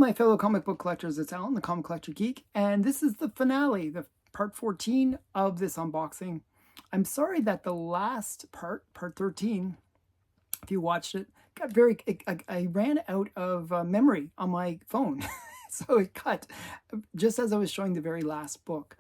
my fellow comic book collectors, it's Alan, the Comic Collector Geek, and this is the finale, the part 14 of this unboxing. I'm sorry that the last part 13, if you watched it, got I ran out of memory on my phone. So it cut just as I was showing the very last book.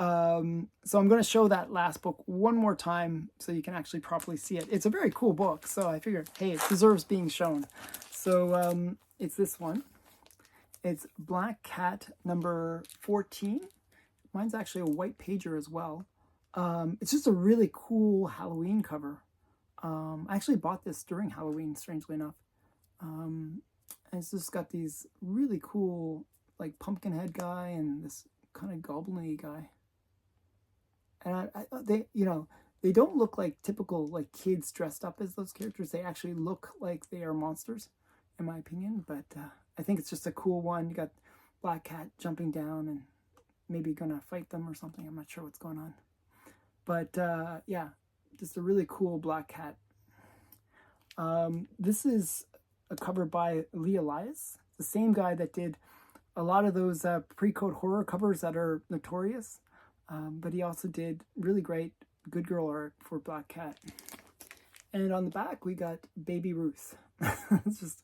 So I'm going to show that last book one more time so you can actually properly see it. It's a very cool book, so I figured, hey, it deserves being shown. So it's this one. It's Black Cat number 14. Mine's actually a white pager as well. It's just a really cool Halloween cover. I actually bought this during Halloween, strangely enough. And it's just got these really cool, like, pumpkin head guy and this kind of goblin-y guy. And they, you know, they don't look like typical, like, kids dressed up as those characters. They actually look like they are monsters, in my opinion. But I think it's just a cool one. You got Black Cat jumping down and maybe gonna fight them or something. I'm not sure what's going on. But yeah, just a really cool Black Cat. This is a cover by Lee Elias, the same guy that did a lot of those pre-code horror covers that are notorious. But he also did really great Good Girl art for Black Cat. And on the back, we got Baby Ruth. It's just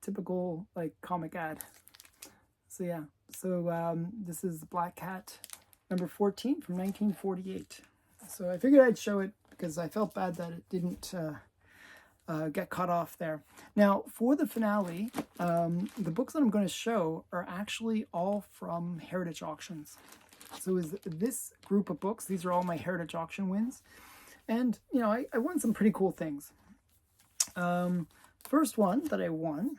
typical, like, comic ad. So yeah, so this is Black Cat number 14 from 1948. So I figured I'd show it because I felt bad that it didn't get cut off there. Now, for the finale, the books that I'm going to show are actually all from Heritage Auctions. So is this group of books, these are all my Heritage Auction wins. And, you know, I won some pretty cool things. First one that I won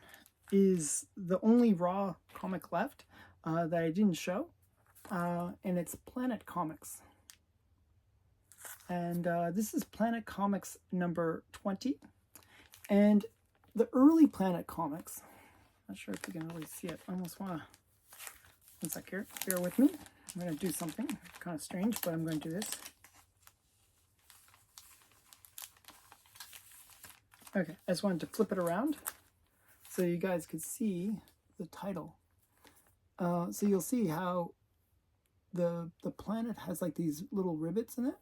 is the only raw comic left that I didn't show. And it's Planet Comics. And this is Planet Comics number 20. And the early Planet Comics, not sure if you can really see it. I almost want to, one sec here, bear with me. I'm going to do something kind of strange, but I'm going to do this. Okay, I just wanted to flip it around so you guys could see the title. So you'll see how the planet has like these little rivets in it.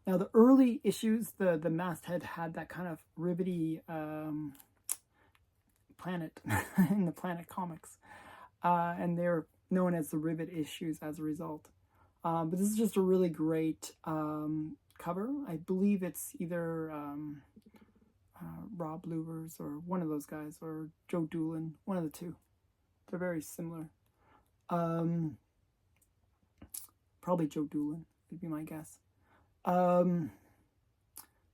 Now the early issues, the masthead had that kind of rivety planet in the Planet Comics. And they're known as the rivet issues as a result. But this is just a really great cover. I believe it's either Rob Luvers or one of those guys, or Joe Doolin, one of the two. They're very similar. Probably Joe Doolin would be my guess. So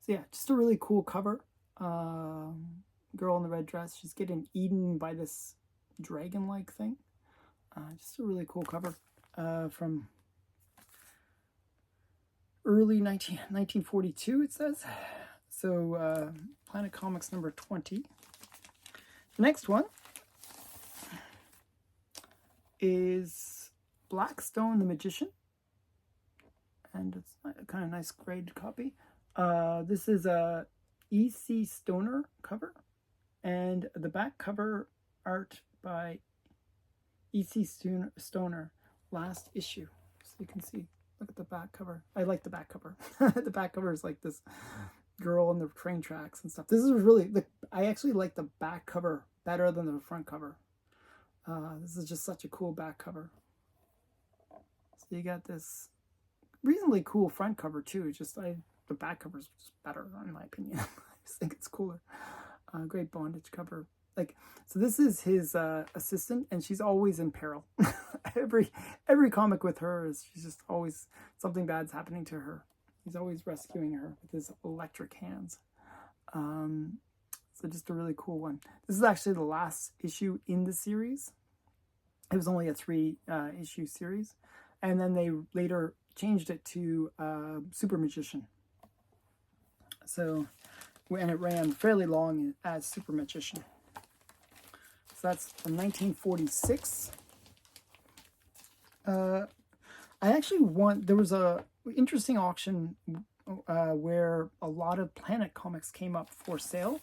yeah, just a really cool cover. Girl in the red dress, she's getting eaten by this dragon-like thing. Just a really cool cover from early 1942, it says. So Planet Comics number 20. The next one is Blackstone the Magician. And it's a kind of nice graded copy. This is a E.C. Stoner cover. And the back cover art by E.C. Stoner, last issue. So you can see, look at the back cover. I like the back cover. The back cover is like this girl on the train tracks and stuff. This is really, I actually like the back cover better than the front cover. This is just such a cool back cover. So you got this reasonably cool front cover too. Just the back cover is just better in my opinion. I just think it's cooler. Great bondage cover. Like, so this is his assistant, and she's always in peril. every comic with her is, she's just always, something bad's happening to her. He's always rescuing her with his electric hands. So just a really cool one. This is actually the last issue in the series. It was only a 3 issue series, and then they later changed it to Super Magician. So, and it ran fairly long as Super Magician. So that's from 1946. I actually there was a interesting auction where a lot of Planet comics came up for sale.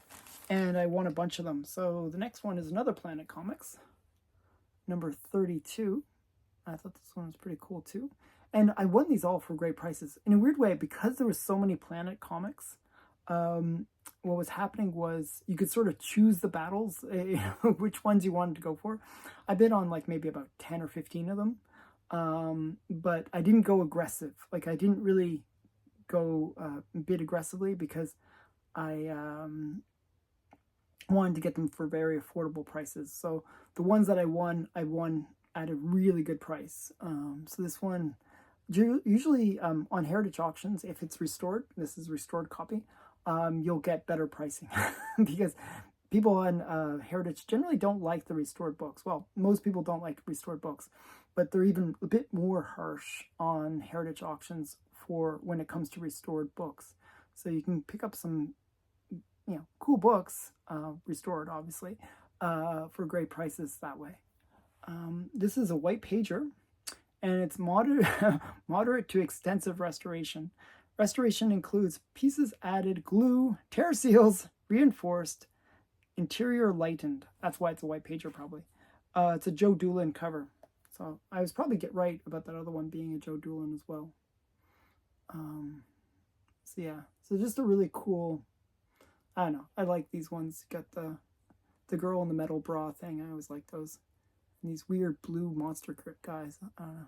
and I won a bunch of them. So the next one is another Planet Comics, number 32. I thought this one was pretty cool too. And I won these all for great prices. In a weird way, because there were so many Planet Comics, what was happening was you could sort of choose the battles, which ones you wanted to go for. I bid on like maybe about 10 or 15 of them. But I didn't go aggressive. Like I didn't really go bid aggressively because I wanted to get them for very affordable prices. So the ones that I won at a really good price. So this one, usually on Heritage auctions, if it's restored, this is a restored copy, you'll get better pricing because people on Heritage generally don't like the restored books. Well, most people don't like restored books, but they're even a bit more harsh on Heritage auctions for when it comes to restored books. So you can pick up some, cool books, restored obviously, for great prices that way. This is a white pager, and it's moderate to extensive restoration. Restoration includes pieces added, glue, tear seals, reinforced, interior lightened. That's why it's a white pager probably. It's a Joe Doolin cover. So I was probably get right about that other one being a Joe Doolin as well. So yeah, so just a really cool, I don't know, I like these ones. You got the girl in the metal bra thing. I always like those. And these weird blue monster guys. I don't know.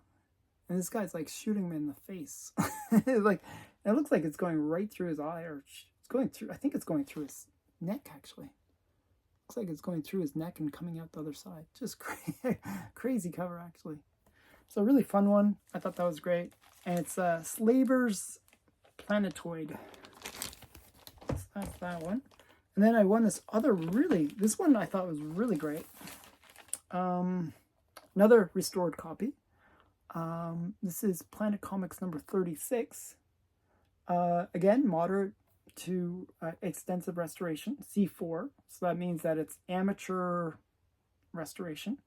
And this guy's like shooting him in the face. Like, it looks like it's going right through his eye, or it's going through, I think it's going through his neck actually. Looks like it's going through his neck and coming out the other side. Just crazy cover actually. So a really fun one. I thought that was great. And it's Slaver's Planetoid. So that's that one. And then I won this other this one I thought was really great. Another restored copy. This is Planet Comics number 36. Again, moderate to extensive restoration, C4. So that means that it's amateur restoration.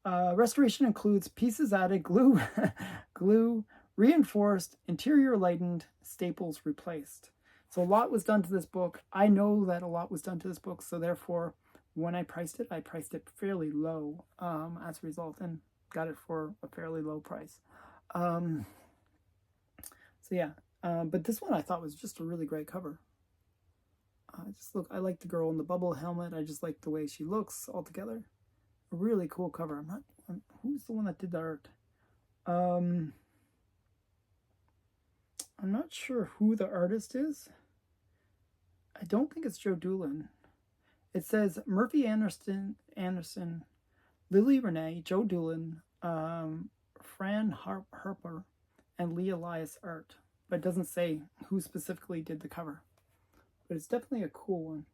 Restoration includes pieces added, glue, reinforced, interior lightened, staples replaced. So a lot was done to this book. I know that a lot was done to this book, so therefore, when I priced it fairly low as a result, and got it for a fairly low price. So yeah, but this one I thought was just a really great cover. I like the girl in the bubble helmet. I just like the way she looks altogether. A really cool cover. Who's the one that did the art? I'm not sure who the artist is. I don't think it's Joe Doolin. It says Murphy Anderson, Lily Renee, Joe Doolin, Fran Harper, and Lee Elias art. But it doesn't say who specifically did the cover. But it's definitely a cool one.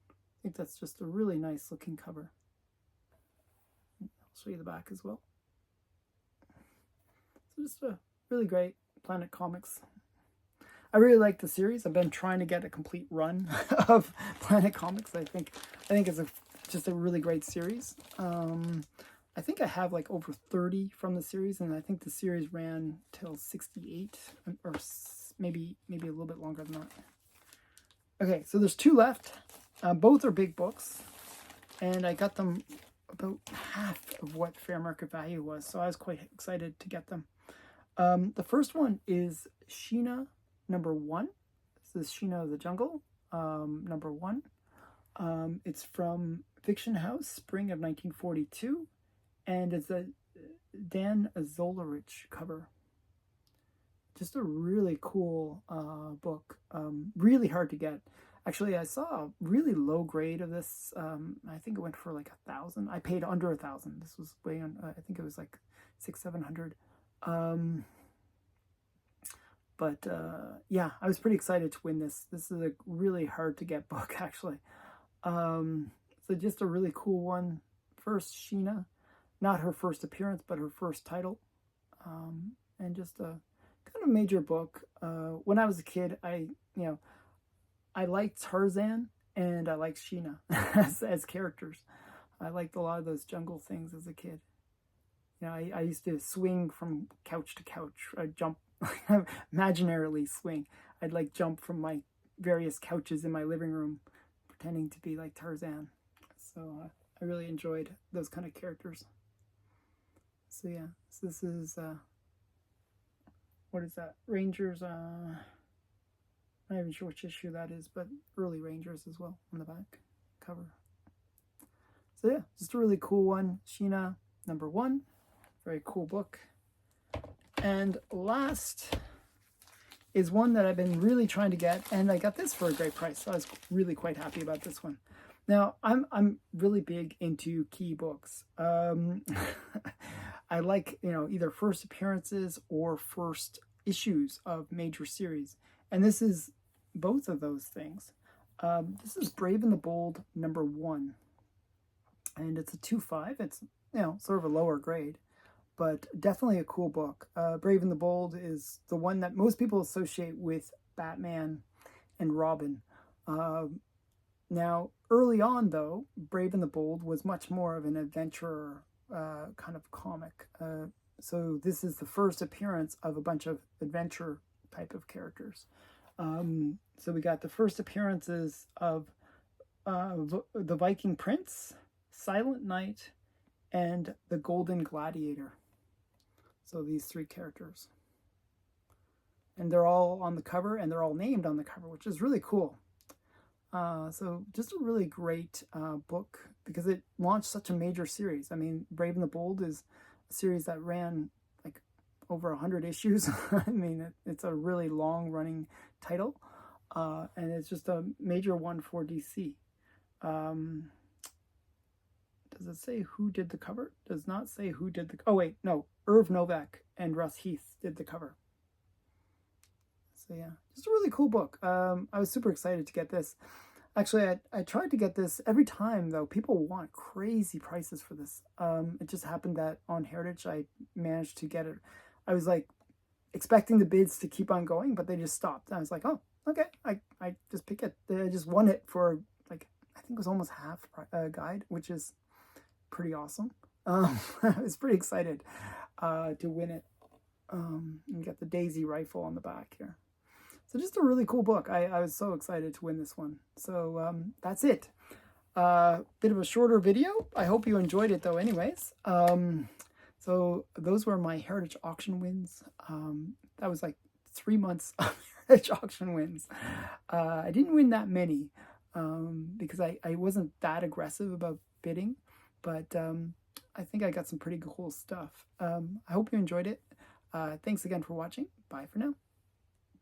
I think that's just a really nice looking cover. I'll show you the back as well. So just a really great Planet Comics. I really like the series. I've been trying to get a complete run of Planet Comics. I think it's just a really great series. I think I have like over 30 from the series, and I think the series ran till 68, or maybe a little bit longer than that. Okay, so there's 2 left. Both are big books, and I got them about half of what fair market value was, so I was quite excited to get them. The first one is Sheena number 1. This is Sheena of the Jungle, number 1. It's from Fiction House, spring of 1942, and it's a Dan Azolarich cover. Just a really cool book. Really hard to get. Actually, I saw a really low grade of this. I think it went for like 1,000. I paid under 1,000. This was way on. I think it was like 600-700. But yeah, I was pretty excited to win this. This is a really hard to get book actually. So just a really cool one. First Sheena, not her first appearance, but her first title, and just a kind of major book. When I was a kid, I liked Tarzan and I liked Sheena as characters. I liked a lot of those jungle things as a kid. I used to swing from couch to couch. I'd jump, imaginarily swing. I'd like jump from my various couches in my living room, pretending to be like Tarzan. So I really enjoyed those kind of characters. So yeah, so this is, what is that? Rangers, I'm not even sure which issue that is, but early Rangers as well on the back cover. So yeah, just a really cool one. Sheena, #1. Very cool book. And last is one that I've been really trying to get, and I got this for a great price, so I was really quite happy about this one. Now, I'm really big into key books. I like, either first appearances or first issues of major series, and this is both of those things. This is Brave and the Bold #1, and it's a 2.5. It's, sort of a lower grade, but definitely a cool book. Brave and the Bold is the one that most people associate with Batman and Robin. Now, early on, though, Brave and the Bold was much more of an adventurer kind of comic. So this is the first appearance of a bunch of adventure type of characters. So we got the first appearances of the Viking Prince, Silent Knight, and the Golden Gladiator. So these 3 characters. And they're all on the cover, and they're all named on the cover, which is really cool. So just a really great book, because it launched such a major series. I mean, Brave and the Bold is a series that ran like over 100 issues. I mean, it's a really long running title, and it's just a major one for DC. Does it say who did the cover? Does not say who did the... Oh, wait, no. Irv Novak and Russ Heath did the cover. So, yeah, just a really cool book. I was super excited to get this. Actually, I tried to get this every time, though. People want crazy prices for this. It just happened that on Heritage, I managed to get it. I was, like, expecting the bids to keep on going, but they just stopped. And I was like, oh, okay, I just pick it. I just won it for, like, I think it was almost half guide, which is pretty awesome. I was pretty excited to win it, and get the Daisy rifle on the back here. So just a really cool book. I was so excited to win this one. So that's it. Bit of a shorter video. I hope you enjoyed it, though, anyways. So those were my Heritage auction wins. That was like 3 months of Heritage auction wins. I didn't win that many because I wasn't that aggressive about bidding. But I think I got some pretty cool stuff. I hope you enjoyed it. Thanks again for watching. Bye for now.